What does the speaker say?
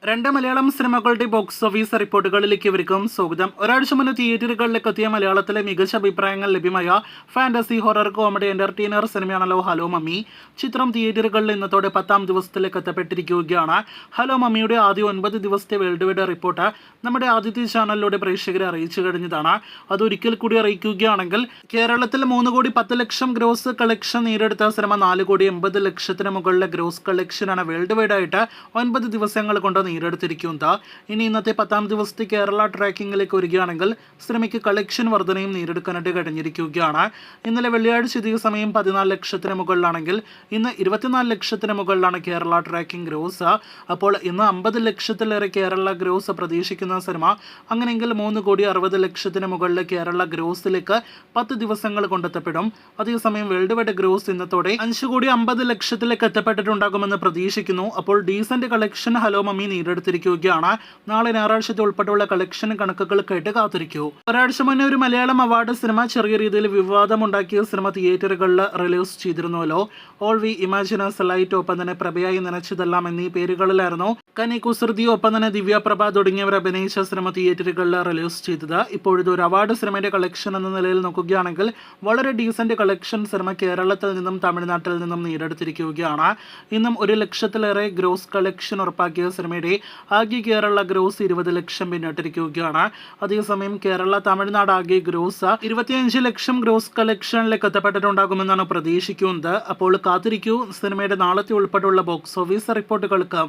രണ്ട് മലയാളം സിനിമകളുടെ box office റിപ്പോർട്ടുകളിലേക്ക് ഇവർക്കും സ്വാഗതം. ഒരാഴ്ച മുന്നേ തിയേറ്ററുകളിലേക്ക് എത്തിയ മലയാളത്തിലെ മികച്ച അഭിപ്രായങ്ങൾ ലഭ്യമായ ഫാന്റസി ഹൊറർ കോമഡി എന്റർടൈനർ സിനിമയാണല്ലോ ഹലോ മമ്മി. ചിത്രം തിയേറ്ററുകളിൽ ഇന്നത്തോടെ 10ാം ദിവസത്തിലേക്ക് എത്തപ്പെട്ടിരിക്കുകയാണ്. ഹലോ മമ്മിയുടെ ആദ്യ 9 ദിവസത്തെ വേൾഡ് വൈഡ് റിപ്പോർട്ട് നമ്മുടെ ആദ്യത്തെ ചാനലിലൂടെ പ്രേക്ഷകരെ അറിയിച്ചു കഴിഞ്ഞതാണ്. അതൊരിക്കൽ കൂടി അറിയിക്കുകയാണെങ്കിൽ കേരളത്തിൽ 3,10,00,000 ഗ്രോസ് കളക്ഷൻ നേടിയെടുത്ത സിനിമ 4,80,00,000 മുകളിലെ ഗ്രോസ് കളക്ഷനാണ് വേൾഡ് വൈഡ് ആയിട്ട് 9 ദിവസങ്ങൾ കൊണ്ട് നേടിയെടുത്തിരിക്കുന്നത്. ഇനി ഇന്നത്തെ 10ാം ദിവസത്തെ കേരള ട്രാക്കിങ്ങിലേക്ക് വരികയാണെങ്കിൽ സിനിമയ്ക്ക് കളക്ഷൻ വർധനയും നേടിയെടുക്കാനായിട്ട് കഴിഞ്ഞിരിക്കുകയാണ്. ഇന്നലെ വെള്ളിയാഴ്ച ഇതേ സമയം 14 ലക്ഷത്തിന് മുകളിലാണെങ്കിൽ ഇന്ന് 24 ലക്ഷത്തിന് മുകളിലാണ് കേരള ട്രാക്കിംഗ് ഗ്രോസ്. അപ്പോൾ ഇന്ന് 50 ലക്ഷത്തിലേറെ കേരള ഗ്രോസ് പ്രതീക്ഷിക്കുന്ന സിനിമ അങ്ങനെയെങ്കിൽ 3,60,00,000 മുകളിൽ കേരള ഗ്രോസിലേക്ക് 10 ദിവസങ്ങൾ കൊണ്ടെത്തപ്പെടും. അതേസമയം വേൾഡ് വൈഡ് ഗ്രോസ് ഇന്നത്തോടെ 5,50,00,000 എത്തപ്പെട്ടിട്ടുണ്ടാകുമെന്ന് പ്രതീക്ഷിക്കുന്നു. അപ്പോൾ ഡീസന്റ് കളക്ഷൻ ഹലോ മമ്മി നേടിയെടുത്തിരിക്കുകയാണ്. നാളെ ഞായറാഴ്ചത്തെ ഉൾപ്പെടെയുള്ള കളക്ഷൻ കണക്കുകൾ കേട്ട് കാത്തിരിക്കൂ. ഒരാഴ്ച മുന്നേ ഒരു മലയാളം അവാർഡ് സിനിമ ചെറിയ രീതിയിൽ വിവാദമുണ്ടാക്കിയ സിനിമ തിയേറ്ററുകളിൽ റിലീസ് ചെയ്തിരുന്നുവല്ലോ. ഓൾ വി ഇമാജിനേഴ്സ് ലൈറ്റ്, ഒപ്പം തന്നെ പ്രഭയായി നനച്ചതെല്ലാം എന്നീ പേരുകളിലായിരുന്നു കനി കുസൃതി, ഒപ്പം തന്നെ ദിവ്യപ്രഭ തുടങ്ങിയവർ അഭിനയിച്ച സിനിമ തിയേറ്ററുകളിൽ റിലീസ് ചെയ്തത്. ഇപ്പോഴത്തെ ഒരു അവാർഡ് സിനിമയുടെ കളക്ഷൻ എന്ന നിലയിൽ നോക്കുകയാണെങ്കിൽ വളരെ ഡീസന്റ് കളക്ഷൻ സിനിമ കേരളത്തിൽ നിന്നും തമിഴ്നാട്ടിൽ നിന്നും നേടിയെടുത്തിരിക്കുകയാണ്. ഇന്നും 1 ലക്ഷത്തിലേറെ ഗ്രോസ് കളക്ഷൻ ഉറപ്പാക്കിയ സിനിമയുടെ ആകെ കേരള ഗ്രോസ് 20 ലക്ഷം പിന്നിട്ടിരിക്കുകയാണ്. അതേസമയം കേരള തമിഴ്നാട് ആകെ ഗ്രോസ് 25 ലക്ഷം ഗ്രോസ് കളക്ഷനിലേക്ക് എത്തപ്പെട്ടിട്ടുണ്ടാകുമെന്നാണ് പ്രതീക്ഷിക്കുന്നത്. അപ്പോൾ കാത്തിരിക്കൂ സിനിമയുടെ നാളത്തെ ഉൾപ്പെടെയുള്ള ബോക്സ് ഓഫീസ് റിപ്പോർട്ടുകൾക്ക്.